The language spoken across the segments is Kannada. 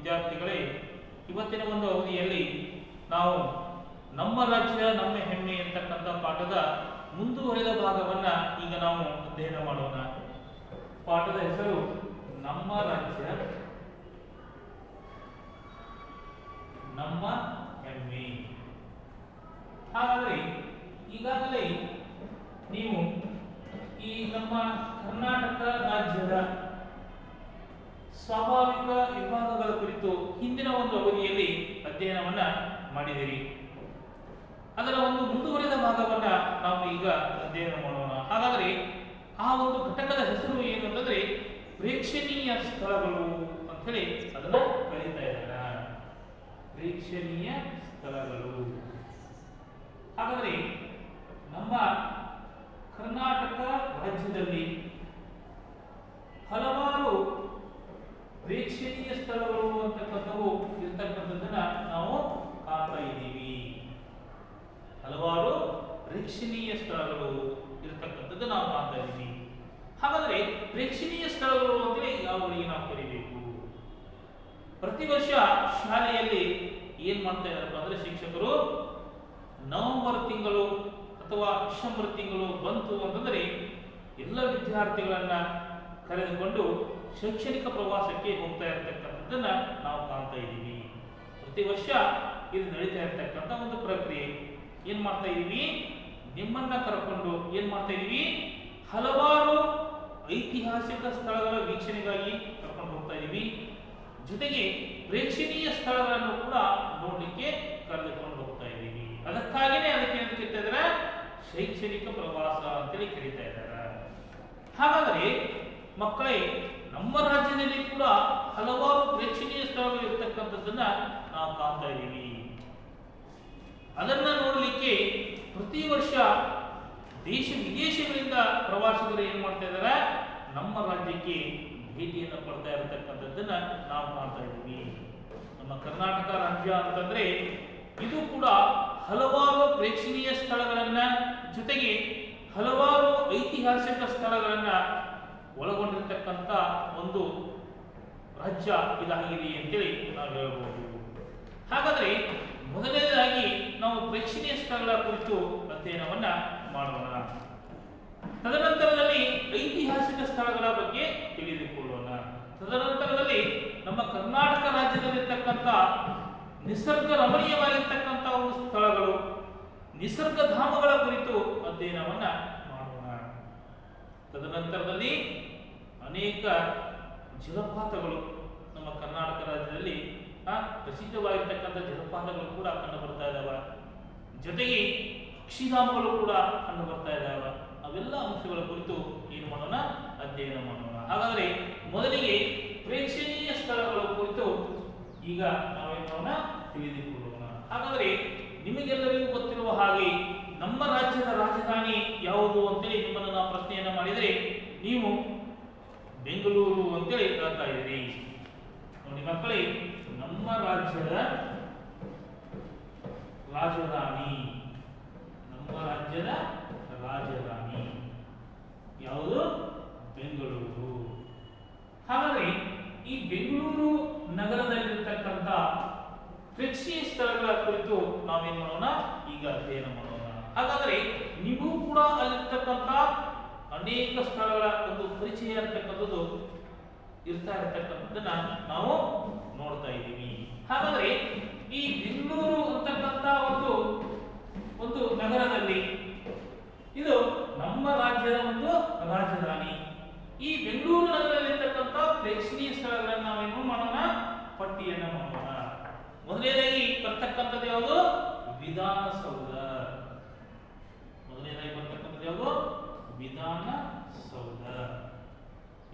ವಿದ್ಯಾರ್ಥಿಗಳೇ, ಇವತ್ತಿನ ಒಂದು ಅವಧಿಯಲ್ಲಿ ನಾವು ನಮ್ಮ ರಾಜ್ಯ ನಮ್ಮ ಹೆಮ್ಮೆ ಎಂತಕ್ಕಂಥ ಪಾಠದ ಮುಂದುವರೆದ ಭಾಗವನ್ನ ಈಗ ನಾವು ಅಧ್ಯಯನ ಮಾಡೋಣ. ಪಾಠದ ಹೆಸರು ನಮ್ಮ ರಾಜ್ಯ ನಮ್ಮ ಹೆಮ್ಮೆ. ಹಾಗಾದರೆ ಈಗಾಗಲೇ ನೀವು ಈ ನಮ್ಮ ಕರ್ನಾಟಕ ರಾಜ್ಯದ ಸ್ವಾಭಾವಿಕ ವಿಭಾಗಗಳ ಕುರಿತು ಹಿಂದಿನ ಒಂದು ಅವಧಿಯಲ್ಲಿ ಅಧ್ಯಯನವನ್ನ ಮಾಡಿದಿರಿ. ಅದರ ಒಂದು ಮುಂದುವರೆದ ಭಾಗವನ್ನ ನಾವು ಈಗ ಅಧ್ಯಯನ ಮಾಡೋಣ. ಹಾಗಾದರೆ ಆ ಒಂದು ಘಟಕದ ಹೆಸರು ಏನು ಅಂತಂದ್ರೆ ಪ್ರೇಕ್ಷಣೀಯ ಸ್ಥಳಗಳು ಅಂತ ಹೇಳಿ ಅದನ್ನ ಕರೀತಾ ಇದ್ದಾರೆ. ಪ್ರೇಕ್ಷಣೀಯ ಸ್ಥಳಗಳು. ಹಾಗಾದರೆ ನಮ್ಮ ಕರ್ನಾಟಕ ರಾಜ್ಯದಲ್ಲಿ ಹಲವಾರು ಪ್ರೇಕ್ಷಣೀಯ ಸ್ಥಳಗಳು ಅಂತಕ್ಕಂಥವು ಇರ್ತಕ್ಕಂಥದ್ದನ್ನ ನಾವು ಕಾಣ್ತಾ ಇದ್ದೀವಿ. ಹಲವಾರು ಪ್ರೇಕ್ಷಣೀಯ ಸ್ಥಳಗಳು ಇರತಕ್ಕಂಥದ್ದು ನಾವು ಕಾಣ್ತಾ ಇದ್ದೀವಿ. ಹಾಗಾದ್ರೆ ಪ್ರೇಕ್ಷಣೀಯ ಸ್ಥಳಗಳು ಅಂದ್ರೆ ಯಾವುಗಳಿಗೆ ನಾವು ಕರಿಬೇಕು? ಪ್ರತಿ ವರ್ಷ ಶಾಲೆಯಲ್ಲಿ ಏನ್ ಮಾಡ್ತಾ ಇದ್ದಾರಪ್ಪ ಅಂದ್ರೆ ಶಿಕ್ಷಕರು ನವೆಂಬರ್ ತಿಂಗಳು ಅಥವಾ ಡಿಸೆಂಬರ್ ತಿಂಗಳು ಬಂತು ಅಂತಂದ್ರೆ ಎಲ್ಲ ವಿದ್ಯಾರ್ಥಿಗಳನ್ನ ಕರೆದುಕೊಂಡು ಶೈಕ್ಷಣಿಕ ಪ್ರವಾಸಕ್ಕೆ ಹೋಗ್ತಾ ಇರತಕ್ಕಂಥದ್ದನ್ನ ನಾವು ಕಾಣ್ತಾ ಇದ್ದೀವಿ. ಪ್ರತಿ ವರ್ಷ ಇದು ನಡೀತಾ ಇರತಕ್ಕಂಥ ಒಂದು ಪ್ರಕ್ರಿಯೆ. ಏನ್ ಮಾಡ್ತಾ ಇದೀವಿ? ನಿಮ್ಮನ್ನ ಕರ್ಕೊಂಡು ಏನ್ ಮಾಡ್ತಾ ಇದೀವಿ? ಹಲವಾರು ಐತಿಹಾಸಿಕ ಸ್ಥಳಗಳ ವೀಕ್ಷಣೆಗಾಗಿ ಕರ್ಕೊಂಡು ಹೋಗ್ತಾ ಇದೀವಿ. ಜೊತೆಗೆ ಪ್ರೇಕ್ಷಣೀಯ ಸ್ಥಳಗಳನ್ನು ಕೂಡ ನೋಡ್ಲಿಕ್ಕೆ ಕರೆದುಕೊಂಡು ಹೋಗ್ತಾ ಇದ್ದೀವಿ. ಅದಕ್ಕಾಗಿನೇ ಅದಕ್ಕೆ ಅಂತ ಕರೀತಾ ಇದ್ದಾರೆ ಶೈಕ್ಷಣಿಕ ಪ್ರವಾಸ ಅಂತೇಳಿ ಕರೀತಾ ಇದ್ದಾರೆ. ಹಾಗಾದರೆ ಮಕ್ಕಳೇ, ನಮ್ಮ ರಾಜ್ಯದಲ್ಲಿ ಕೂಡ ಹಲವಾರು ಪ್ರೇಕ್ಷಣೀಯ ಸ್ಥಳಗಳು ಇರತಕ್ಕಂಥದ್ದನ್ನ ನಾವು ಕಾಣ್ತಾ ಇದ್ದೀವಿ. ಅದನ್ನ ನೋಡಲಿಕ್ಕೆ ಪ್ರತಿ ವರ್ಷ ದೇಶ ವಿದೇಶಗಳಿಂದ ಪ್ರವಾಸಿಗರು ಏನ್ ಮಾಡ್ತಾ ಇದ್ದಾರೆ? ನಮ್ಮ ರಾಜ್ಯಕ್ಕೆ ಭೇಟಿಯನ್ನು ಕೊಡ್ತಾ ಇರತಕ್ಕಂಥದ್ದನ್ನ ನಾವು ಕಾಣ್ತಾ ಇದ್ದೀವಿ. ನಮ್ಮ ಕರ್ನಾಟಕ ರಾಜ್ಯ ಅಂತಂದ್ರೆ ಇದು ಕೂಡ ಹಲವಾರು ಪ್ರೇಕ್ಷಣೀಯ ಸ್ಥಳಗಳನ್ನ ಜೊತೆಗೆ ಹಲವಾರು ಐತಿಹಾಸಿಕ ಸ್ಥಳಗಳನ್ನ ಒಳಗೊಂಡಿರ್ತಕ್ಕಂಥ ಒಂದು ರಾಜ್ಯ ಇದಾಗಿದೆ ಅಂತೇಳಿ ನಾವು ಹೇಳಬಹುದು. ಹಾಗಾದ್ರೆ ಮೊದಲನೇದಾಗಿ ನಾವು ಪ್ರೇಕ್ಷಣೀಯ ಸ್ಥಳಗಳ ಕುರಿತು ಅಧ್ಯಯನವನ್ನ ಮಾಡೋಣ. ತದನಂತರದಲ್ಲಿ ಐತಿಹಾಸಿಕ ಸ್ಥಳಗಳ ಬಗ್ಗೆ ತಿಳಿದುಕೊಳ್ಳೋಣ. ತದನಂತರದಲ್ಲಿ ನಮ್ಮ ಕರ್ನಾಟಕ ರಾಜ್ಯದಲ್ಲಿರ್ತಕ್ಕಂಥ ನಿಸರ್ಗ ರಮಣೀಯವಾಗಿರ್ತಕ್ಕಂಥ ಒಂದು ಸ್ಥಳಗಳು, ನಿಸರ್ಗ ಧಾಮಗಳ ಕುರಿತು ಅಧ್ಯಯನವನ್ನ ಮಾಡೋಣ. ತದನಂತರದಲ್ಲಿ ಅನೇಕ ಜಲಪಾತಗಳು ನಮ್ಮ ಕರ್ನಾಟಕ ರಾಜ್ಯದಲ್ಲಿ ಪ್ರಸಿದ್ಧವಾಗಿರ್ತಕ್ಕಂಥ ಜಲಪಾತಗಳು ಕೂಡ ಕಂಡು ಬರ್ತಾ ಇದ್ದಾವೆ. ಜೊತೆಗೆ ಪಕ್ಷಿಧಾಮಗಳು ಕೂಡ ಕಂಡು ಬರ್ತಾ ಇದ್ದಾವೆ. ಅವೆಲ್ಲ ಅಂಶಗಳ ಕುರಿತು ಏನು ಮಾಡೋಣ? ಅಧ್ಯಯನ ಮಾಡೋಣ. ಹಾಗಾದ್ರೆ ಮೊದಲಿಗೆ ಪ್ರೇಕ್ಷಣೀಯ ಸ್ಥಳಗಳ ಕುರಿತು ಈಗ ನಾವೇನು ಮಾಡೋಣ? ತಿಳಿದುಕೊಳ್ಳೋಣ. ಹಾಗಾದ್ರೆ ನಿಮಗೆಲ್ಲರಿಗೂ ಗೊತ್ತಿರುವ ಹಾಗೆ ನಮ್ಮ ರಾಜ್ಯದ ರಾಜಧಾನಿ ಯಾವುದು ಅಂತೇಳಿ ನಿಮ್ಮನ್ನು ನಾವು ಪ್ರಶ್ನೆಯನ್ನ ಮಾಡಿದರೆ ನೀವು ಬೆಂಗಳೂರು ಅಂತೇಳಿ ಹೇಳ್ತಾ ಇದ್ದೀರಿ. ನೋಡಿ ಮಕ್ಕಳೇ, ನಮ್ಮ ರಾಜ್ಯದ ರಾಜಧಾನಿ, ನಮ್ಮ ರಾಜ್ಯದ ರಾಜಧಾನಿ ಯಾವುದು? ಬೆಂಗಳೂರು. ಹಾಗಾದ್ರೆ ಈ ಬೆಂಗಳೂರು ನಗರದಲ್ಲಿರ್ತಕ್ಕಂಥ ಪ್ರೇಕ್ಷಣೀಯ ಸ್ಥಳಗಳ ಕುರಿತು ನಾವೇನ್ ಮಾಡೋಣ? ಈಗ ಅಧ್ಯಯನ ಮಾಡೋಣ. ಹಾಗಾದ್ರೆ ನೀವು ಕೂಡ ಅಲ್ಲಿರ್ತಕ್ಕಂಥ ಅನೇಕ ಸ್ಥಳಗಳ ಒಂದು ಪರಿಚಯ ಅಂತಕ್ಕಂಥದ್ದು ಇರ್ತಾ ಇರತಕ್ಕಂಥದ್ದನ್ನ ನಾವು ನೋಡ್ತಾ ಇದ್ದೀವಿ. ಹಾಗಾದ್ರೆ ಈ ಬೆಂಗಳೂರು ಅಂತಕ್ಕಂಥ ಒಂದು ನಗರದಲ್ಲಿ ಇದು ನಮ್ಮ ರಾಜ್ಯದ ಒಂದು ರಾಜಧಾನಿ. ಈ ಬೆಂಗಳೂರು ನಗರದಲ್ಲಿರ್ತಕ್ಕಂಥ ಪ್ರೇಕ್ಷಣೀಯ ಸ್ಥಳಗಳನ್ನ ನಾವೇನು ಮಾಡೋಣ? ಪಟ್ಟಿಯನ್ನ ಮಾಡೋಣ. ಮೊದಲನೇದಾಗಿ ಬರ್ತಕ್ಕಂಥದ್ದು ಯಾವುದು? ವಿಧಾನಸೌಧ. ಮೊದಲನೇದಾಗಿ ಬರ್ತಕ್ಕಂಥದ್ದು ಯಾವುದು? ವಿಧಾನಸೌಧ.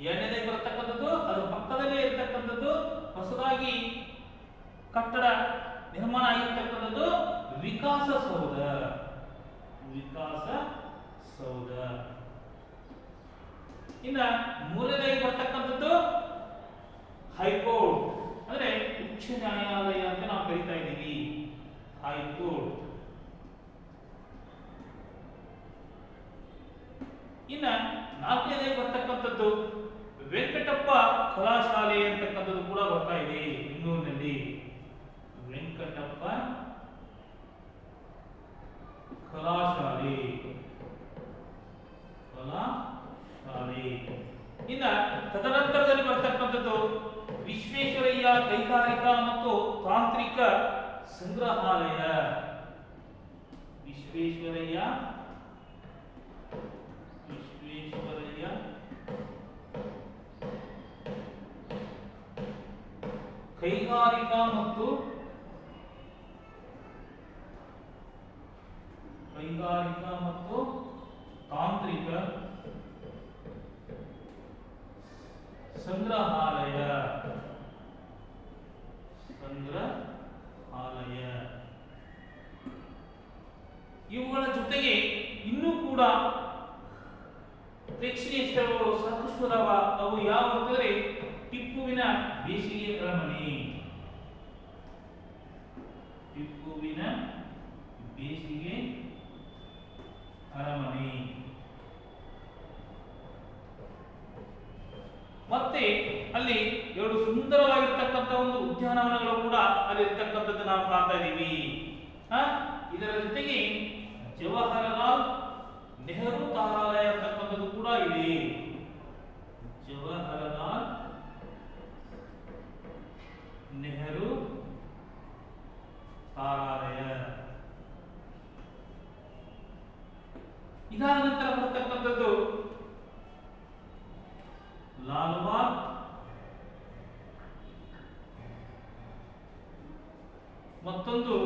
ಎರಡನೇದಾಗಿ ಬರ್ತಕ್ಕಂಥದ್ದು ಅದರ ಪಕ್ಕದಲ್ಲೇ ಇರತಕ್ಕಂಥದ್ದು ಹೊಸದಾಗಿ ಕಟ್ಟಡ ನಿರ್ಮಾಣ ಆಗಿರ್ತಕ್ಕಂಥದ್ದು ವಿಕಾಸಸೌಧ. ವಿಕಾಸಸೌಧ. ಇನ್ನ ಮೂರನೇದಾಗಿ ಬರ್ತಕ್ಕಂಥದ್ದು ಹೈಕೋರ್ಟ್, ಅಂದ್ರೆ ಉಚ್ಚ ನ್ಯಾಯಾಲಯ ಅಂತ ನಾವು ಕರೀತಾ ಇದ್ದೀವಿ. ಹೈಕೋರ್ಟ್. ಇನ್ನ ನಾಲ್ಕನೇದಾಗಿ ಬರ್ತಕ್ಕಂಥದ್ದು ವೆಂಕಟಪ್ಪ ಕಲಾಶಾಲೆ ಅಂತಕ್ಕಂಥದ್ದು ಕೂಡ ಬರ್ತಾ ಇದೆ ಬೆಂಗಳೂರಿನಲ್ಲಿ. ಮೈಸೂರಿನಲ್ಲಿ ವೆಂಕಟಪ್ಪ ಕಲಾಶಾಲೆ. ಇನ್ನ ತದನಂತರದಲ್ಲಿ ಬರ್ತಕ್ಕಂಥದ್ದು ವಿಶ್ವೇಶ್ವರಯ್ಯ ಕೈಗಾರಿಕಾ ಮತ್ತು ತಾಂತ್ರಿಕ ಸಂಗ್ರಹಾಲಯ. ವಿಶ್ವೇಶ್ವರಯ್ಯ ಕೈಗಾರಿಕಾ ಮತ್ತು ತಾಂತ್ರಿಕ ಸಂಗ್ರಹಾಲಯ. ಇವುಗಳ ಜೊತೆಗೆ ಇನ್ನೂ ಕೂಡ ಪ್ರೇಕ್ಷಣೀಯ ಸ್ಥಳಗಳು ಸಾಕಷ್ಟು ಅದಾವ. ಅವು ಯಾವ ಅಂತಂದ್ರೆ ಟಿಪ್ಪುವಿನ ಬೇಸಿಗೆ ಅರಮನೆ. ಟಿಪ್ಪುವಿನ ಬೇಸಿಗೆ ಅರಮನೆ. ಮತ್ತೆ ಅಲ್ಲಿ ಎರಡು ಸುಂದರವಾಗಿರ್ತಕ್ಕಂಥ ಒಂದು ಉದ್ಯಾನವನಗಳು ಕೂಡ ಅಲ್ಲಿ ಇರ್ತಕ್ಕಂಥದ್ದು ನಾವು ಕಾಣ್ತಾ ಇದ್ದೀವಿ. ಇದರ ಜೊತೆಗೆ ಜವಾಹರಲಾಲ್ ನೆಹರು ತಾರಾಲಯ ಅಂತಕ್ಕಂಥದ್ದು ಕೂಡ ಇದೆ. ಜವಾಹರಲಾಲ್ ನೆಹರು ತಾರಾಲಯ. ಇದಾದ ನಂತರ ಬರತಕ್ಕಂಥದ್ದು ಲಾಲ್ಬಾಗ್ ಮತ್ತೊಂದು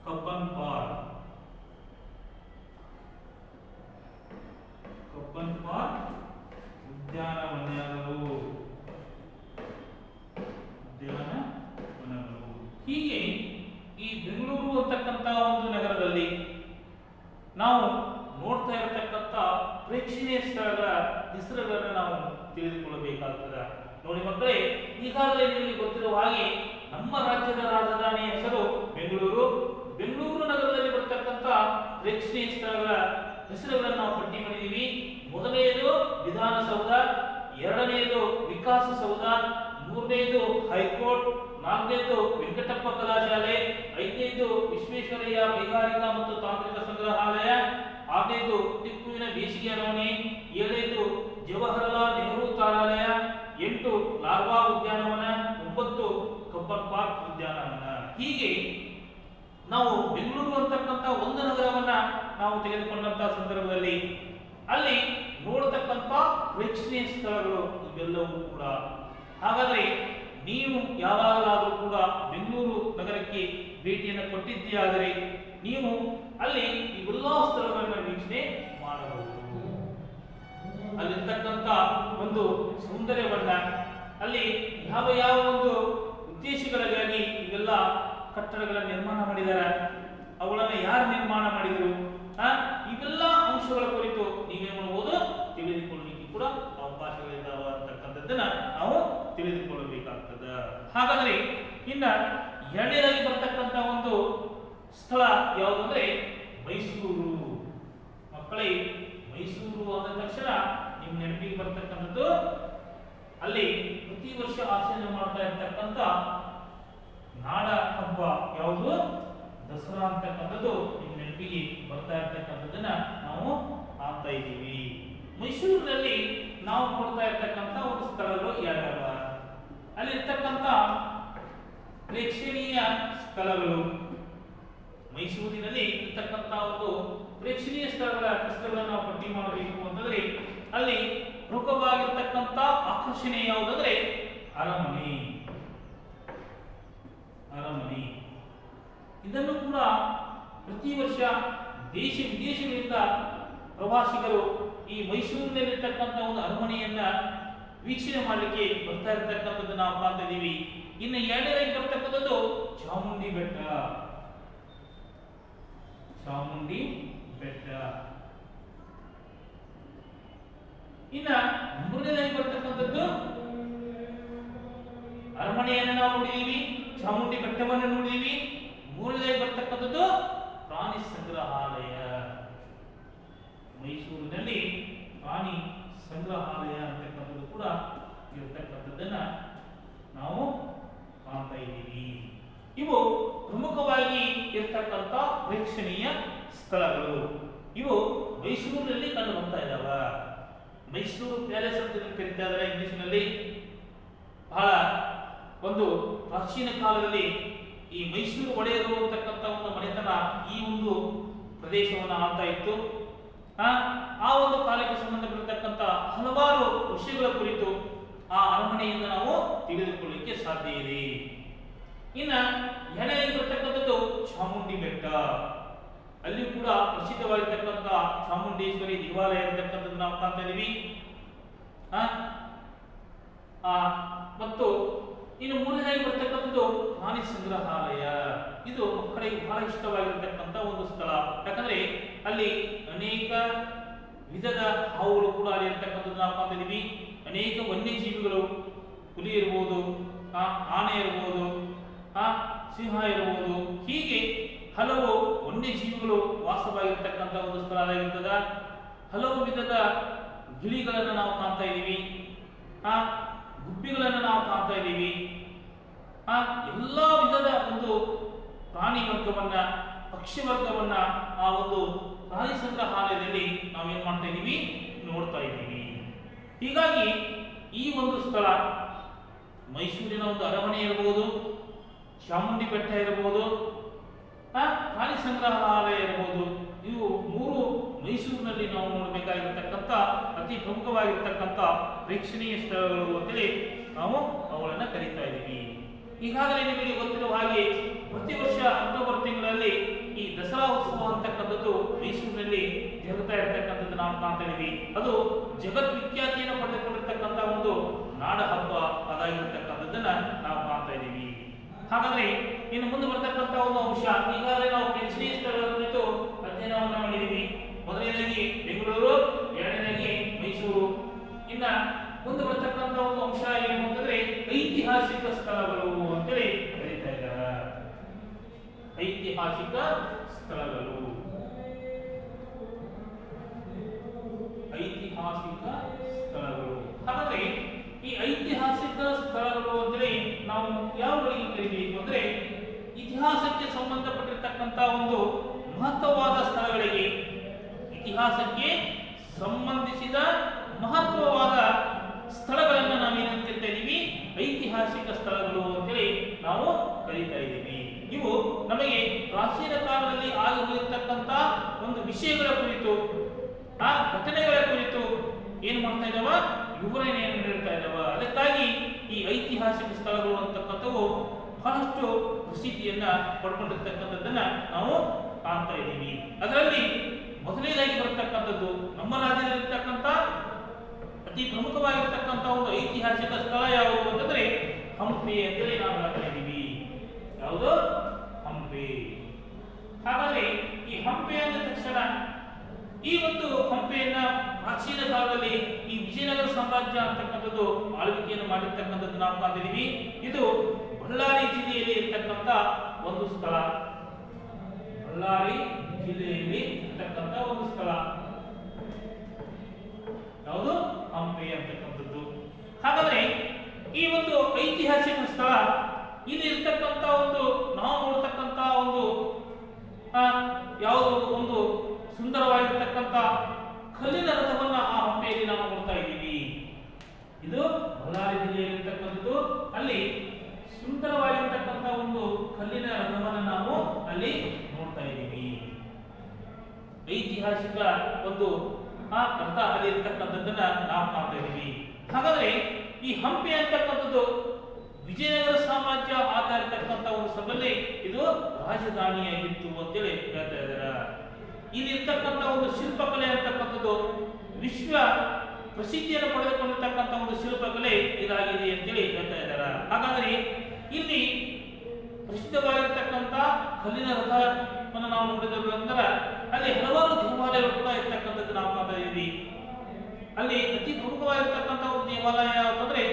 ಕಬ್ಬನ್ ಪಾರ್ಕ್. ಉದ್ಯಾನವನಗಳು. ಹೀಗೆ ಈ ಬೆಂಗಳೂರು ಅಂತಕ್ಕಂಥ ಒಂದು ನಗರದಲ್ಲಿ ನಾವು ನೋಡ್ತಾ ಇರತಕ್ಕಂಥ ಪ್ರೇಕ್ಷಣೀಯ ಸ್ಥಳಗಳ ಹೆಸರುಗಳನ್ನು ನಾವು ತಿಳಿದುಕೊಳ್ಳಬೇಕಾಗ್ತದೆ. ನೋಡಿ ಮಕ್ಕಳೇ, ಈಗಾಗಲೇ ನಿಮಗೆ ಗೊತ್ತಿರುವ ಹಾಗೆ ನಮ್ಮ ರಾಜ್ಯದ ರಾಜಧಾನಿ ಹೆಸರು ಬೆಂಗಳೂರು. ಬೆಂಗಳೂರು ನಗರದಲ್ಲಿ ಬರ್ತಕ್ಕಂಥ ಪ್ರೇಕ್ಷಣೀಯ ಸ್ಥಳಗಳ ಹೆಸರುಗಳನ್ನು ನಾವು ಪಟ್ಟಿ ಮಾಡಿದ್ದೀವಿ. ಮೊದಲನೆಯದು ವಿಧಾನಸೌಧ, ಎರಡನೆಯದು ವಿಕಾಸಸೌಧ, ಮೂರನೆಯದು ಹೈಕೋರ್ಟ್, ನಾಲ್ಕನೇದು ವೆಂಕಟಪ್ಪ ಕಲಾಶಾಲೆ, ಐದನೇದು ವಿಶ್ವೇಶ್ವರಯ್ಯ ಕೈಗಾರಿಕಾ ಮತ್ತು ತಾಂತ್ರಿಕ ಸಂಗ್ರಹಾಲಯ, ಆರನೇದು ಟಿಪ್ಪುವಿನ ಬೇಸಿಗೆ ಅರಮನೆ, ಏಳನೇದು ಜವಾಹರಲಾಲ್ ನೆಹರು ತಾರಾಲಯ, 8 ಲಾಲ್ಬಾಗ್ ಉದ್ಯಾನವನ, 9 ಕಬ್ಬನ್ ಪಾರ್ಕ್ ಉದ್ಯಾನವನ. ಹೀಗೆ ನಾವು ಬೆಂಗಳೂರು ಅಂತಕ್ಕಂಥ ಒಂದು ನಗರವನ್ನ ನಾವು ತೆಗೆದುಕೊಂಡಂತಹ ಸಂದರ್ಭದಲ್ಲಿ ಅಲ್ಲಿ ನೋಡತಕ್ಕಂಥ ಪ್ರೇಕ್ಷಣೀಯ ಸ್ಥಳಗಳು ಇವೆಲ್ಲವೂ ಕೂಡ. ಹಾಗಾದ್ರೆ ನೀವು ಯಾವಾಗಲಾದರೂ ಕೂಡ ಬೆಂಗಳೂರು ನಗರಕ್ಕೆ ಭೇಟಿಯನ್ನು ಕೊಟ್ಟಿದ್ದೀಯಾದರೆ ನೀವು ಅಲ್ಲಿ ಇವೆಲ್ಲ ಸ್ಥಳಗಳನ್ನು ವೀಕ್ಷಣೆ ಮಾಡಬಹುದು. ಅಲ್ಲಿರ್ತಕ್ಕಂಥ ಒಂದು ಸೌಂದರ್ಯವನ್ನ, ಅಲ್ಲಿ ಯಾವ ಯಾವ ಒಂದು ಉದ್ದೇಶಗಳಿಗಾಗಿ ಇವೆಲ್ಲ ಕಟ್ಟಡಗಳ ನಿರ್ಮಾಣ ಮಾಡಿದ್ದಾರೆ, ಅವುಗಳನ್ನು ಯಾರು ನಿರ್ಮಾಣ ಮಾಡಿದರು, ಇವೆಲ್ಲ ಅಂಶಗಳ ಕುರಿತು ನೀವೇನು ಮಾಡಬಹುದು, ತಿಳಿದುಕೊಳ್ಳಲಿಕ್ಕೆ ಕೂಡ ಅವಕಾಶಗಳಿದ್ದಾವ ಅಂತಕ್ಕಂಥದ್ದನ್ನ ನಾವು ತಿಳಿದುಕೊಳ್ಳಬೇಕಾಗ್ತದೆ. ಹಾಗಾದ್ರೆ ಇನ್ನ ಎರಡನೇದಾಗಿ ಬರ್ತಕ್ಕಂಥ ಒಂದು ಸ್ಥಳ ಯಾವುದಂದ್ರೆ ಮೈಸೂರು. ಮಕ್ಕಳೇ, ಮೈಸೂರು ಅಂದ ತಕ್ಷಣ ನಿಮ್ಮ ನೆನಪಿಗೆ ಬರ್ತಕ್ಕಂಥದ್ದು ಅಲ್ಲಿ ಪ್ರತಿ ವರ್ಷ ಆಚರಣೆ ಮಾಡ್ತಾ ಇರ್ತಕ್ಕಂಥ ನಾಡ ಹಬ್ಬ ಯಾವುದು, ದಸರಾ ಅಂತಕ್ಕಂಥದ್ದು ನಿಮ್ಮ ನೆನಪಿಗೆ ಬರ್ತಾ ಇರ್ತಕ್ಕಂಥದ್ದನ್ನ ನಾವು ಕಾಣ್ತಾ ಇದ್ದೀವಿ. ಮೈಸೂರಿನಲ್ಲಿ ನಾವು ನೋಡ್ತಾ ಇರ್ತಕ್ಕಂಥ ಒಂದು ಸ್ಥಳಗಳು ಯಾವ್ಯಾವ, ಅಲ್ಲಿ ಇರ್ತಕ್ಕಂಥ ಪ್ರೇಕ್ಷಣೀಯ ಸ್ಥಳಗಳು, ಮೈಸೂರಿನಲ್ಲಿ ಇರ್ತಕ್ಕಂಥ ಒಂದು ಪ್ರೇಕ್ಷಣೀಯ ಸ್ಥಳಗಳ ಹೆಸರುಗಳನ್ನು ನಾವು ಪಟ್ಟಿ ಮಾಡಬೇಕು ಅಂತಂದ್ರೆ ಅಲ್ಲಿ ಪ್ರಮುಖವಾಗಿರ್ತಕ್ಕಂಥ ಆಕರ್ಷಣೆ ಯಾವುದಂದ್ರೆ ಅರಮನೆ. ಇದನ್ನು ಕೂಡ ಪ್ರತಿ ವರ್ಷ ದೇಶ ವಿದೇಶಗಳಿಂದ ಪ್ರವಾಸಿಗರು ಈ ಮೈಸೂರಿನಲ್ಲಿರ್ತಕ್ಕಂಥ ಒಂದು ಅರಮನೆಯನ್ನ ವೀಕ್ಷಣೆ ಮಾಡಲಿಕ್ಕೆ ಬರ್ತಾ ಇರತಕ್ಕಂಥದ್ದು ನಾವು ಕಾಣ್ತಾ ಇದ್ದೀವಿ. ಇನ್ನು ಎರಡನೇದಾಗಿ ಬರ್ತಕ್ಕಂಥದ್ದು ಚಾಮುಂಡಿ ಬೆಟ್ಟ. ಇನ್ನ ಮೂರನೇದಾಗಿ ಬರ್ತಕ್ಕಂಥದ್ದು ಅರಮನೆಯನ್ನು ನಾವು ನೋಡಿದೀವಿ, ಚಾಮುಂಡಿ ಬೆಟ್ಟವನ್ನು ನೋಡಿದೀವಿ. ಮೂರನೇದಾಗಿ ಬರ್ತಕ್ಕಂಥದ್ದು ಪ್ರಾಣಿ ಸಂಗ್ರಹಾಲಯ. ಮೈಸೂರಿನಲ್ಲಿ ಪ್ರಾಣಿ ಸಂಗ್ರಹಾಲಯ ಅಂತಕ್ಕಂಥದ್ದು ಕೂಡ ಇರತಕ್ಕಂಥದ್ದನ್ನ ನಾವು ಪ್ರೇಕ್ಷಣೀಯ ಸ್ಥಳಗಳು. ಇವು ಮೈಸೂರಿನಲ್ಲಿ ಕಂಡು ಬರ್ತಾ ಇದ್ದಾವ. ಮೈಸೂರು ಪ್ಯಾಲೇಸ್ ಅಂತ ಕರೀತಾ ಇದ್ದಾರೆ ಇಂಗ್ಲಿಷ್ನಲ್ಲಿ. ಬಹಳ ಒಂದು ಪ್ರಾಚೀನ ಕಾಲದಲ್ಲಿ ಈ ಮೈಸೂರು ಒಡೆಯರು ಅಂತಕ್ಕಂಥ ಒಂದು ಮನೆತನ ಈ ಒಂದು ಪ್ರದೇಶವನ್ನು ಆಳ್ತಾ ಇತ್ತು. ಆ ಒಂದು ಕಾಲಕ್ಕೆ ಸಂಬಂಧಪಟ್ಟಿರ್ತಕ್ಕಂಥ ಹಲವಾರು ವಿಷಯಗಳ ಕುರಿತು ಆ ಅರಮನೆಯಿಂದ ನಾವು ತಿಳಿದುಕೊಳ್ಳಲಿಕ್ಕೆ ಸಾಧ್ಯ ಇದೆ. ಇನ್ನ ಎರಡನೇದು ಬರ್ತಕ್ಕಂಥದ್ದು ಚಾಮುಂಡಿ ಬೆಟ್ಟ. ಅಲ್ಲಿ ಕೂಡ ಪ್ರಸಿದ್ಧವಾಗಿರ್ತಕ್ಕಂಥ ಚಾಮುಂಡೇಶ್ವರಿ ದೇವಾಲಯ ಇರತಕ್ಕಂಥದ್ದು ನಾವು ಕಾಣ್ತಾ ಇದೀವಿ. ಮತ್ತು ಇನ್ನು ಮೂರನೇದಾಗಿ ಬರ್ತಕ್ಕಂಥದ್ದು ಪ್ರಾಣಿ ಸಂಗ್ರಹಾಲಯ. ಇದು ಮಕ್ಕಳಿಗೆ ಬಹಳ ಇಷ್ಟವಾಗಿರತಕ್ಕಂಥ ಒಂದು ಸ್ಥಳ. ಯಾಕಂದ್ರೆ ಅಲ್ಲಿ ಅನೇಕ ವಿಧದ ಹಾವುಗಳು ಕೂಡ ಅಲ್ಲಿ ಇರತಕ್ಕಂಥದ್ದು ನಾವು ಕಾಣ್ತಾ ಇದೀವಿ. ಅನೇಕ ವನ್ಯಜೀವಿಗಳು, ಹುಲಿ ಇರ್ಬೋದು, ಆನೆ ಇರ್ಬೋದು, ಸಿಂಹ ಇರಬಹುದು, ಹೀಗೆ ಹಲವು ವನ್ಯಜೀವಿಗಳು ವಾಸವಾಗಿರ್ತಕ್ಕಂಥ ಒಂದು ಸ್ಥಳ ಆಗಿರ್ತದ. ಹಲವು ವಿಧದ ಗಿಳಿಗಳನ್ನು ನಾವು ಕಾಣ್ತಾ ಇದ್ದೀವಿ, ಗುಬ್ಬಿಗಳನ್ನು ನಾವು ಕಾಣ್ತಾ ಇದ್ದೀವಿ. ಎಲ್ಲ ವಿಧದ ಒಂದು ಪ್ರಾಣಿ ವರ್ಗವನ್ನ, ಪಕ್ಷಿ ವರ್ಗವನ್ನ ಆ ಒಂದು ಪ್ರಾಣಿ ಸಂಗ್ರಹಾಲಯದಲ್ಲಿ ನಾವೇನ್ ಮಾಡ್ತಾ ಇದ್ದೀವಿ, ನೋಡ್ತಾ ಇದ್ದೀವಿ. ಹೀಗಾಗಿ ಈ ಒಂದು ಸ್ಥಳ ಮೈಸೂರಿನ ಒಂದು ಅರಮನೆ ಇರಬಹುದು, ಚಾಮುಂಡಿ ಬೆಟ್ಟ ಇರಬಹುದು, ಪ್ರಾಣಿ ಸಂಗ್ರಹಾಲಯ ಇರಬಹುದು. ಇವು ಮೂರು ಮೈಸೂರಿನಲ್ಲಿ ನಾವು ನೋಡಬೇಕಾಗಿರತಕ್ಕಂಥ ಅತಿ ಪ್ರಮುಖವಾಗಿರ್ತಕ್ಕಂಥ ಪ್ರೇಕ್ಷಣೀಯ ಸ್ಥಳಗಳು ಅಂತೇಳಿ ನಾವು ಅವುಗಳನ್ನು ಕರೀತಾ ಇದ್ದೀವಿ. ಈಗಾಗಲೇ ನಿಮಗೆ ಗೊತ್ತಿರುವ ಹಾಗೆ ಪ್ರತಿ ವರ್ಷ ಅಕ್ಟೋಬರ್ ತಿಂಗಳಲ್ಲಿ ಈ ದಸರಾ ಉತ್ಸವ ಅಂತಕ್ಕಂಥದ್ದು ಮೈಸೂರಿನಲ್ಲಿ ಜರುಗ್ತಾ ಇರತಕ್ಕಂಥದ್ದು ನಾವು ಕಾಣ್ತಾ ಇದ್ದೀವಿ. ಅದು ಜಗದ್ವಿಖ್ಯಾತಿಯನ್ನು ಪಡೆದುಕೊಂಡಿರ್ತಕ್ಕಂಥ ಒಂದು ನಾಡ ಹಬ್ಬ ಅದಾಗಿರ್ತಕ್ಕಂಥದ್ದನ್ನ ನಾವು ಕಾಣ್ತಾ ಇದ್ದೀವಿ. ಹಾಗಾದ್ರೆ ಇನ್ನು ಮುಂದೆ ಬರ್ತಕ್ಕಂಥ ಒಂದು ಅಂಶ, ಈಗಾಗಲೇ ನಾವು ಪ್ರೇಕ್ಷಣೀಯ ಸ್ಥಳಗಳ ಕುರಿತು ಅಧ್ಯಯನವನ್ನು ಮಾಡಿದ್ದೀವಿ. ಮೊದಲನೇದಾಗಿ ಬೆಂಗಳೂರು, ಎರಡನೇದಾಗಿ ಮೈಸೂರು. ಇನ್ನ ಮುಂದೆ ಬರ್ತಕ್ಕಂಥ ಒಂದು ಅಂಶ ಏನು ಅಂತಂದ್ರೆ ಐತಿಹಾಸಿಕ ಸ್ಥಳಗಳು ಅಂತೇಳಿ ಕರೀತಾ ಇದ್ದಾರೆ. ಐತಿಹಾಸಿಕ ಸ್ಥಳಗಳು, ಐತಿಹಾಸಿಕ ಸ್ಥಳಗಳು. ಹಾಗಾದ್ರೆ ಈ ಐತಿಹಾಸಿಕ ಸ್ಥಳಗಳು ಅಂದ್ರೆ ನಾವು ಯಾವುಗಳಿಗೆ ಕರೀಬೇಕು ಅಂದ್ರೆ ಇತಿಹಾಸಕ್ಕೆ ಸಂಬಂಧಪಟ್ಟಿರ್ತಕ್ಕಂಥ ಒಂದು ಮಹತ್ವವಾದ ಸ್ಥಳಗಳಿಗೆ, ಇತಿಹಾಸಕ್ಕೆ ಸಂಬಂಧಿಸಿದ ಮಹತ್ವವಾದ ಸ್ಥಳಗಳನ್ನು ನಾವೇನಂತ ಕರಿತಾ ಇದ್ದೀವಿ, ಐತಿಹಾಸಿಕ ಸ್ಥಳಗಳು ಅಂತೇಳಿ ನಾವು ಕರೀತಾ ಇದ್ದೀವಿ. ಇವು ನಮಗೆ ಪ್ರಾಚೀನ ಕಾಲದಲ್ಲಿ ಆಗಿರತಕ್ಕಂಥ ಒಂದು ವಿಷಯಗಳ ಕುರಿತು, ಆ ಘಟನೆಗಳ ಕುರಿತು ಏನ್ ಮಾಡ್ತಾ ಇದ್ದಾವ, ವಿವರಣೆಯನ್ನು ನೀಡ್ತಾ ಇದ್ದಾವ. ಅದಕ್ಕಾಗಿ ಈ ಐತಿಹಾಸಿಕ ಸ್ಥಳಗಳು ಅಂತಕ್ಕಂಥವು ಬಹಳಷ್ಟು ಪ್ರಸಿದ್ಧಿಯನ್ನ ಪಡ್ಕೊಂಡಿರ್ತಕ್ಕಂಥದ್ದನ್ನ ನಾವು ಕಾಣ್ತಾ ಇದ್ದೀವಿ. ಅದರಲ್ಲಿ ಮೊದಲನೇದಾಗಿ ಬರ್ತಕ್ಕಂಥದ್ದು ನಮ್ಮ ರಾಜ್ಯದಲ್ಲಿರ್ತಕ್ಕಂಥ ಅತಿ ಪ್ರಮುಖವಾಗಿರ್ತಕ್ಕಂಥ ಒಂದು ಐತಿಹಾಸಿಕ ಸ್ಥಳ ಯಾವುದು ಅಂತಂದ್ರೆ ಹಂಪಿ ಅಂತೇಳಿ ನಾವು ಹೇಳ್ತಾ ಇದ್ದೀವಿ. ಯಾವುದು? ಹಂಪಿ. ಹಾಗಾದ್ರೆ ಈ ಹಂಪಿ ಅಂದ ತಕ್ಷಣ ಈ ಒಂದು ಹಂಪಿಯನ್ನ ಪ್ರಾಚೀನ ಕಾಲದಲ್ಲಿ ಈ ವಿಜಯನಗರ ಸಾಮ್ರಾಜ್ಯ ಅಂತಕ್ಕಂಥದ್ದು ಆಳ್ವಿಕೆಯನ್ನು ಮಾಡಿರ್ತಕ್ಕಂಥದ್ದು ನಾವು ಕಾಣ್ತಿದ್ದೀವಿ. ಇದು ಬಳ್ಳಾರಿ ಜಿಲ್ಲೆಯಲ್ಲಿ ಇರ್ತಕ್ಕಂಥ ಒಂದು ಸ್ಥಳ. ಬಳ್ಳಾರಿ ಜಿಲ್ಲೆಯಲ್ಲಿ ಇರ್ತಕ್ಕಂಥ ಒಂದು ಸ್ಥಳ ಯಾವುದು? ಹಂಪಿ ಅಂತಕ್ಕಂಥದ್ದು. ಹಾಗಾದ್ರೆ ಈ ಒಂದು ಐತಿಹಾಸಿಕ ಸ್ಥಳ ಇಲ್ಲಿ ಇರ್ತಕ್ಕಂಥ ಒಂದು ನಾವು ನೋಡ್ತಕ್ಕಂಥ ಒಂದು ಯಾವುದು ಒಂದು ಸುಂದರವಾಗಿರ್ತಕ್ಕಂಥ ಕಲ್ಲಿನ ರಥವನ್ನ ಆ ಹಂಪಿಯಲ್ಲಿ ನಾವು ನೋಡ್ತಾ ಇದ್ದೀವಿ. ಇದು ಬಳ್ಳಾರಿ ಜಿಲ್ಲೆಯಲ್ಲಿರ್ತಕ್ಕಂಥದ್ದು. ಅಲ್ಲಿ ಸುಂದರವಾಗಿರ್ತಕ್ಕಂಥ ಒಂದು ಕಲ್ಲಿನ ರಥವನ್ನು ನಾವು ಅಲ್ಲಿ ನೋಡ್ತಾ ಇದ್ದೀವಿ. ಐತಿಹಾಸಿಕ ಒಂದು ರಥ ಅಲ್ಲಿ ಇರ್ತಕ್ಕಂಥದ್ದನ್ನ ನಾವು ಕಾಣ್ತಾ ಇದ್ದೀವಿ. ಹಾಗಾದ್ರೆ ಈ ಹಂಪಿ ಅಂತಕ್ಕಂಥದ್ದು ವಿಜಯನಗರ ಸಾಮ್ರಾಜ್ಯ ಆಗ್ತಾ ಇರ್ತಕ್ಕಂಥ ಒಂದು ಸಮಯದಲ್ಲಿ ಇದು ರಾಜಧಾನಿಯಾಗಿತ್ತು ಅಂತೇಳಿ ಹೇಳ್ತಾ ಇದ್ದಾರೆ. ಇಲ್ಲಿ ಇರ್ತಕ್ಕಂಥ ಒಂದು ಶಿಲ್ಪಕಲೆ ಅಂತಕ್ಕಂಥದ್ದು ವಿಶ್ವ ಪ್ರಸಿದ್ಧಿಯನ್ನು ಪಡೆದುಕೊಂಡಿರ್ತಕ್ಕಂಥ ಒಂದು ಶಿಲ್ಪಕಲೆ ಇದಾಗಿದೆ ಅಂತೇಳಿ ಹೇಳ್ತಾ ಇದ್ದಾರೆ. ಹಾಗಾದ್ರೆ ಇಲ್ಲಿ ಪ್ರಸಿದ್ಧವಾಗಿರ್ತಕ್ಕಂಥ ಕಲ್ಲಿನ ರಥವನ್ನು ನಾವು ನೋಡಿದ ನಂತರ ಅಲ್ಲಿ ಹಲವಾರು ದೇವಾಲಯಗಳು ಕೂಡ ಇರ್ತಕ್ಕಂಥದ್ದು ನಾವು ಕಾಣ್ತಾ ಇದ್ದೀವಿ. ಅಲ್ಲಿ ಅತಿ ಪ್ರಮುಖವಾಗಿರ್ತಕ್ಕಂಥ ಒಂದು ದೇವಾಲಯ ಯಾವಂದ್ರೆ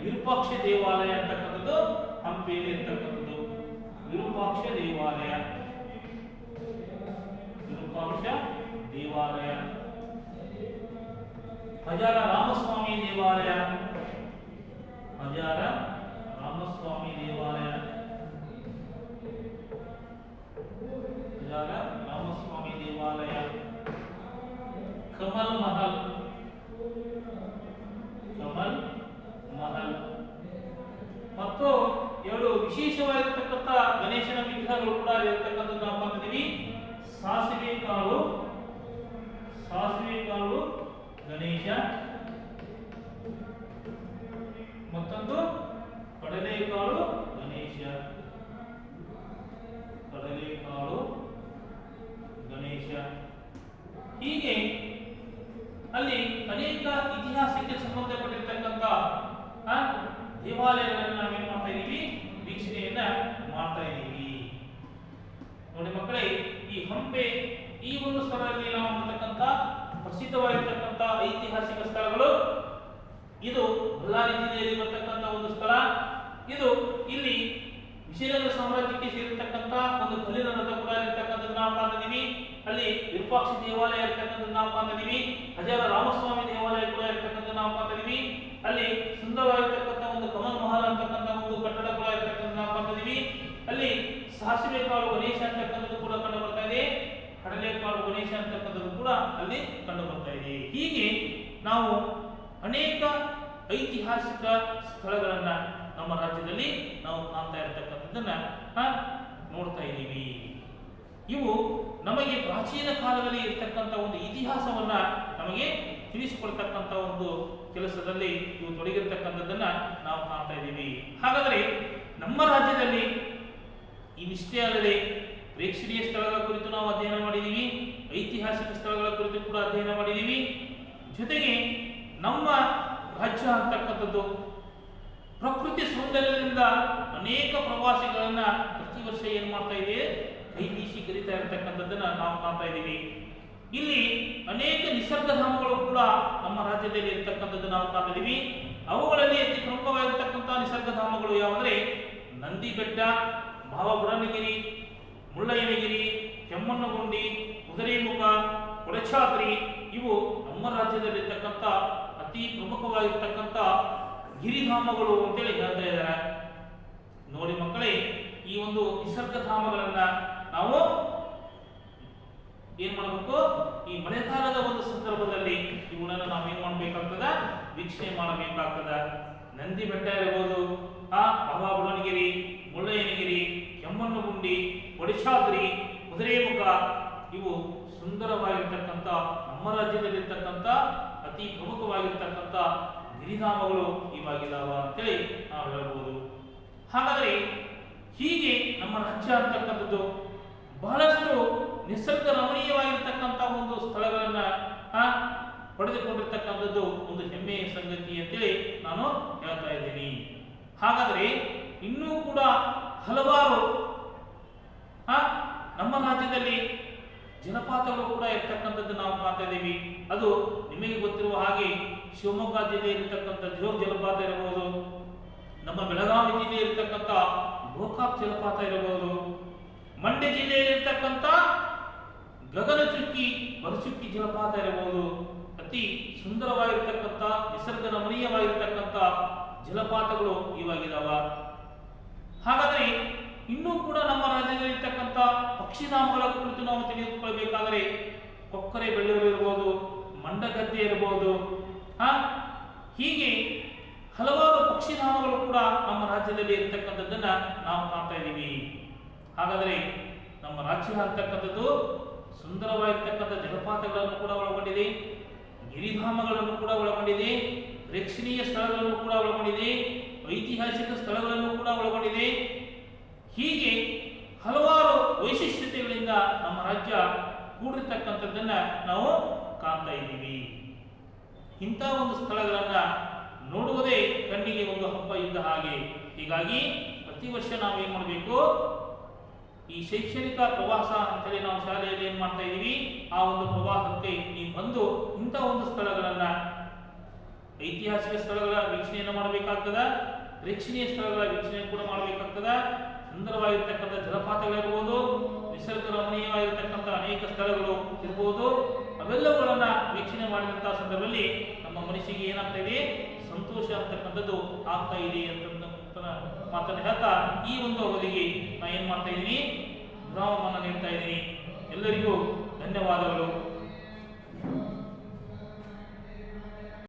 ವಿರೂಪಾಕ್ಷ ದೇವಾಲಯ ಅಂತಕ್ಕಂಥದ್ದು ಹಂಪಿಯಲ್ಲಿ ಇರ್ತಕ್ಕಂಥದ್ದು. ವಿರೂಪಾಕ್ಷ ದೇವಾಲಯ, ವಿರೂಪಾಕ್ಷ ದೇವಾಲಯ, ಹಜಾರ ರಾಮಸ್ವಾಮಿ ದೇವಾಲಯ, ಹಜಾರ ರಾಮಸ್ವಾಮಿ ದೇವಾಲಯ, ಹಜಾರ ಮತ್ತು 2 ವಿಶೇಷವಾಗಿರತಕ್ಕಂಥ ಗಣೇಶನ ವಿಗ್ರಹಗಳು ಕೂಡ ಇರತಕ್ಕಂಥದ್ದು ನಾವು ಕಾಣ್ತೀವಿ. ಸಾಸಿವೆ ಕಾಳು ಗಣೇಶ, ಮತ್ತೊಂದು ಕಡಲೆಕಾಳು ಗಣೇಶ. ಹೀಗೆ ಅಲ್ಲಿ ಅನೇಕ ಇತಿಹಾಸಕ್ಕೆ ಸಂಬಂಧಪಟ್ಟಿರ್ತಕ್ಕಂಥ ದೇವಾಲಯಗಳನ್ನು ನಾವೇನ್ ಮಾಡ್ತಾ ಇದ್ದೀವಿ, ವೀಕ್ಷಣೆಯನ್ನ ಮಾಡ್ತಾ ಇದ್ದೀವಿ. ನೋಡಿ ಮಕ್ಕಳೇ, ಈ ಹಂಪೆ ಈ ಒಂದು ಸ್ಥಳದಲ್ಲಿ ನಾವು ನೋಡತಕ್ಕಂಥ ಪ್ರಸಿದ್ಧವಾಗಿರ್ತಕ್ಕಂಥ ಐತಿಹಾಸಿಕ ಸ್ಥಳಗಳು. ಇದು ಬಳ್ಳಾರಿ ಜಿಲ್ಲೆಯಲ್ಲಿ ಬರ್ತಕ್ಕಂಥ ಒಂದು ಸ್ಥಳ. ಇದು ಇಲ್ಲಿ ವಿಜಯನಗರ ಸಾಮ್ರಾಜ್ಯಕ್ಕೆ ಸೇರಿರ್ತಕ್ಕಂಥ ಒಂದು ಕಲ್ಲಿನ ರಥ ಕೂಡ ಇರತಕ್ಕಂಥದ್ದು ನಾವು ಕಾಣ್ತಿದ್ದೀವಿ. ಅಲ್ಲಿ ವಿರೂಪಾಕ್ಷ ದೇವಾಲಯ ಇರತಕ್ಕಂಥದ್ದು ನಾವು ಕಾಣ್ತಿದ್ದೀವಿ. ಹಜಾರ ರಾಮಸ್ವಾಮಿ ದೇವಾಲಯ ಕೂಡ ಇರತಕ್ಕಂಥದ್ದು ನಾವು ಕಾಣ್ತಿದ್ದೀವಿ. ಅಲ್ಲಿ ಸುಂದರವಾಗಿರ್ತಕ್ಕಂಥ ಒಂದು ಕಮಲ್ ಮಹಲ್ ಅಂತಕ್ಕಂಥ ಒಂದು ಕಟ್ಟಡ ಕೂಡ ಇರತಕ್ಕಂಥದ್ದು ನಾವು ಕಾಣ್ತಿದ್ದೀವಿ. ಅಲ್ಲಿ ಸಾಸಿವೆ ಕಾಳು ಗಣೇಶ ಅಂತಕ್ಕಂಥದ್ದು ಕೂಡ ಕಂಡು ಬರ್ತಾ ಇದೆ. ಕಡಲೆಕಾಳು ಗಣೇಶ ಅಂತಕ್ಕಂಥದ್ದು ಕೂಡ ಅಲ್ಲಿ ಕಂಡು ಬರ್ತಾ ಇದೆ. ಹೀಗೆ ನಾವು ಅನೇಕ ಐತಿಹಾಸಿಕ ಸ್ಥಳಗಳನ್ನ ನಮ್ಮ ರಾಜ್ಯದಲ್ಲಿ ನಾವು ಕಾಣ್ತಾ ಇರತಕ್ಕಂಥದ್ದನ್ನ ನೋಡ್ತಾ ಇದ್ದೀವಿ. ಇವು ನಮಗೆ ಪ್ರಾಚೀನ ಕಾಲದಲ್ಲಿ ಇರ್ತಕ್ಕಂಥ ಒಂದು ಇತಿಹಾಸವನ್ನ ನಮಗೆ ತಿಳಿಸಿಕೊಡ್ತಕ್ಕಂಥ ಒಂದು ಕೆಲಸದಲ್ಲಿ ಇವು ತೊಡಗಿರ್ತಕ್ಕಂಥದ್ದನ್ನ ನಾವು ಕಾಣ್ತಾ ಇದ್ದೀವಿ. ಹಾಗಾದರೆ ನಮ್ಮ ರಾಜ್ಯದಲ್ಲಿ ಇವಿಷ್ಟೇ ಅಲ್ಲದೆ ಪ್ರೇಕ್ಷಣೀಯ ಸ್ಥಳಗಳ ಕುರಿತು ನಾವು ಅಧ್ಯಯನ ಮಾಡಿದ್ದೀವಿ, ಐತಿಹಾಸಿಕ ಸ್ಥಳಗಳ ಕುರಿತು ಕೂಡ ಅಧ್ಯಯನ ಮಾಡಿದ್ದೀವಿ. ಜೊತೆಗೆ ನಮ್ಮ ರಾಜ್ಯ ಅಂತಕ್ಕಂಥದ್ದು ಪ್ರಕೃತಿ ಸೌಂದರ್ಯದಿಂದ ಅನೇಕ ಪ್ರವಾಸಿಗಳನ್ನ ಪ್ರತಿ ವರ್ಷ ಏನ್ ಮಾಡ್ತಾ ಇದೆ, ಕೈ ಬೀಸಿ ಕರೀತಾ ಇರತಕ್ಕಂಥದ್ದನ್ನ ನಾವು ಕಾಣ್ತಾ ಇದ್ದೀವಿ. ಇಲ್ಲಿ ಅನೇಕ ನಿಸರ್ಗಧಾಮಗಳು ಕೂಡ ನಮ್ಮ ರಾಜ್ಯದಲ್ಲಿ ಇರತಕ್ಕಂಥದ್ದು ನಾವು ಕಾಣ್ತಾ ಇದ್ದೀವಿ. ಅವುಗಳಲ್ಲಿ ಅತಿ ಪ್ರಮುಖವಾಗಿರ್ತಕ್ಕಂಥ ನಿಸರ್ಗಧಾಮಗಳು ಯಾವಂದ್ರೆ ನಂದಿ ಬೆಟ್ಟ, ಭಾವಬುಡನಗಿರಿ, ಮುಳ್ಳಯ್ಯನಗಿರಿ, ಕೆಮ್ಮಣ್ಣಗುಂಡಿ, ಕುದುರೆಮುಖ, ಕೊಡಚಾದ್ರಿ. ಇವು ನಮ್ಮ ರಾಜ್ಯದಲ್ಲಿರ್ತಕ್ಕಂಥ ಅತಿ ಪ್ರಮುಖವಾಗಿರ್ತಕ್ಕಂಥ ಗಿರಿಧಾಮಗಳು ಅಂತೇಳಿ ಹೇಳ್ತಾ ಇದ್ದಾರೆ. ನೋಡಿ ಮಕ್ಕಳೇ, ಈ ಒಂದು ನಿಸರ್ಗಧಾಮಗಳನ್ನ ನಾವು ಏನ್ ಮಾಡಬೇಕು, ಈ ಮಳೆಗಾಲದ ಒಂದು ಸಂದರ್ಭದಲ್ಲಿ ಇವುಗಳನ್ನು ನಾವು ಏನ್ ಮಾಡಬೇಕಾಗ್ತದ, ವೀಕ್ಷಣೆ ಮಾಡಬೇಕಾಗ್ತದ. ನಂದಿ ಬೆಟ್ಟ ಇರಬಹುದು, ಭಾವಬುಡನಗಿರಿ, ಮುಳ್ಳಯ್ಯನಗಿರಿ, ಕೆಮ್ಮಣ್ಣಗುಂಡಿ, ಕೊಡಚಾದ್ರಿ, ಕುದುರೆಮುಖ. ಇವು ಸುಂದರವಾಗಿರ್ತಕ್ಕಂಥ ನಮ್ಮ ರಾಜ್ಯದಲ್ಲಿರ್ತಕ್ಕಂಥ ಅತಿ ಪ್ರಮುಖವಾಗಿರ್ತಕ್ಕಂಥ ಗಿರಿಧಾಮಗಳು ಇವಾಗಿದಾವ ಅಂತೇಳಿ ನಾವು ಹೇಳಬಹುದು. ಹಾಗಾದರೆ ಹೀಗೆ ನಮ್ಮ ರಾಜ್ಯ ಅಂತಕ್ಕಂಥದ್ದು ಬಹಳಷ್ಟು ನಿಸರ್ಗ ರಮಣೀಯವಾಗಿರ್ತಕ್ಕಂಥ ಒಂದು ಸ್ಥಳಗಳನ್ನ ಪಡೆದುಕೊಂಡಿರ್ತಕ್ಕಂಥದ್ದು ಒಂದು ಹೆಮ್ಮೆಯ ಸಂಗತಿ ಅಂತೇಳಿ ನಾನು ಹೇಳ್ತಾ ಇದ್ದೀನಿ. ಹಾಗಾದರೆ ಇನ್ನೂ ಕೂಡ ಹಲವಾರು ನಮ್ಮ ರಾಜ್ಯದಲ್ಲಿ ಜಲಪಾತಗಳು ಕೂಡ ಇರ್ತಕ್ಕಂಥದ್ದು ನಾವು ಕಾಣ್ತಾ ಇದ್ದೀವಿ. ಅದು ನಿಮಗೆ ಗೊತ್ತಿರುವ ಹಾಗೆ ಶಿವಮೊಗ್ಗ ಜಿಲ್ಲೆಯಲ್ಲಿರ್ತಕ್ಕಂಥ ಜೋಗ್ ಜಲಪಾತ ಇರಬಹುದು, ನಮ್ಮ ಬೆಳಗಾವಿ ಜಿಲ್ಲೆ ಇರತಕ್ಕಂಥ ಗೋಕಾಕ್ ಜಲಪಾತ ಇರಬಹುದು, ಮಂಡ್ಯ ಜಿಲ್ಲೆಯಲ್ಲಿರ್ತಕ್ಕಂಥ ಗಗನಚುಕ್ಕಿ ಬರಚುಕ್ಕಿ ಜಲಪಾತ ಇರಬಹುದು. ಅತಿ ಸುಂದರವಾಗಿರ್ತಕ್ಕಂಥ ನಿಸರ್ಗ ರಮಣೀಯವಾಗಿರ್ತಕ್ಕಂಥ ಜಲಪಾತಗಳು ಇವಾಗಿದಾವ. ಹಾಗಾದ್ರೆ ಇನ್ನೂ ಕೂಡ ನಮ್ಮ ರಾಜ್ಯದಲ್ಲಿರ್ತಕ್ಕಂಥ ಪಕ್ಷಿಧಾಮಗಳ ಕುರಿತು ನಾವು ತಿಳಿದುಕೊಳ್ಳಬೇಕಾದರೆ ಕೊಕ್ಕರೆ ಬೆಳ್ಳೂರು ಇರಬಹುದು, ಮಂಡಗದ್ದೆ ಇರಬಹುದು. ಹೀಗೆ ಹಲವಾರು ಪಕ್ಷಿಧಾಮಗಳು ಕೂಡ ನಮ್ಮ ರಾಜ್ಯದಲ್ಲಿ ಇರತಕ್ಕಂಥದ್ದನ್ನ ನಾವು ಕಾಣ್ತಾ ಇದ್ದೀವಿ. ಹಾಗಾದರೆ ನಮ್ಮ ರಾಜ್ಯ ಅಂತಕ್ಕಂಥದ್ದು ಸುಂದರವಾಗಿರ್ತಕ್ಕಂಥ ಜಲಪಾತಗಳನ್ನು ಕೂಡ ಒಳಗೊಂಡಿದೆ, ಗಿರಿಧಾಮಗಳನ್ನು ಕೂಡ ಒಳಗೊಂಡಿದೆ, ಪ್ರೇಕ್ಷಣೀಯ ಸ್ಥಳಗಳನ್ನು ಕೂಡ ಒಳಗೊಂಡಿದೆ, ಐತಿಹಾಸಿಕ ಸ್ಥಳಗಳನ್ನು ಕೂಡ ಒಳಗೊಂಡಿದೆ. ಹೀಗೆ ಹಲವಾರು ವೈಶಿಷ್ಟ್ಯತೆಗಳಿಂದ ನಮ್ಮ ರಾಜ್ಯ ಕೂಡಿರ್ತಕ್ಕಂಥದ್ದನ್ನ ನಾವು ಕಾಣ್ತಾ ಇದ್ದೀವಿ. ಇಂಥ ಒಂದು ಸ್ಥಳಗಳನ್ನ ನೋಡುವುದೇ ಕಣ್ಣಿಗೆ ಒಂದು ಹಬ್ಬ ಇದ್ದ ಹಾಗೆ. ಹೀಗಾಗಿ ಪ್ರತಿ ವರ್ಷ ನಾವು ಏನ್ ಮಾಡಬೇಕು, ಈ ಶೈಕ್ಷಣಿಕ ಪ್ರವಾಸ ಅಂತೇಳಿ ನಾವು ಶಾಲೆಯಲ್ಲಿ ಏನ್ ಮಾಡ್ತಾ ಇದ್ದೀವಿ, ಆ ಒಂದು ಪ್ರವಾಸಕ್ಕೆ ನೀವು ಬಂದು ಇಂಥ ಒಂದು ಸ್ಥಳಗಳನ್ನ, ಐತಿಹಾಸಿಕ ಸ್ಥಳಗಳ ವೀಕ್ಷಣೆಯನ್ನು ಮಾಡಬೇಕಾಗ್ತದ, ಪ್ರೇಕ್ಷಣೀಯ ಸ್ಥಳಗಳ ವೀಕ್ಷಣೆ ಕೂಡ ಮಾಡಬೇಕಾಗ್ತದ. ಸುಂದರವಾಗಿರ್ತಕ್ಕಂಥ ಜಲಪಾತಗಳಿರ್ಬೋದು, ನಿಸರ್ಗ ರಮಣೀಯವಾಗಿರ್ತಕ್ಕಂಥ ಅನೇಕ ಸ್ಥಳಗಳು ಇರ್ಬೋದು. ಅವೆಲ್ಲವುಗಳನ್ನ ವೀಕ್ಷಣೆ ಮಾಡಿದಂತಹ ಸಂದರ್ಭದಲ್ಲಿ ನಮ್ಮ ಮನಸ್ಸಿಗೆ ಏನಾಗ್ತಾ ಇದೆ, ಸಂತೋಷ ಅಂತಕ್ಕಂಥದ್ದು ಆಗ್ತಾ ಇದೆ ಅಂತ ಮಾತನ್ನು ಹೇಳ್ತಾ ಈ ಒಂದು ಅವಧಿಗೆ ನಾನು ಏನ್ ಮಾಡ್ತಾ ಇದ್ದೀನಿ, ವಿರಾಮವನ್ನು ನೀಡ್ತಾ ಇದ್ದೀನಿ. ಎಲ್ಲರಿಗೂ ಧನ್ಯವಾದಗಳು.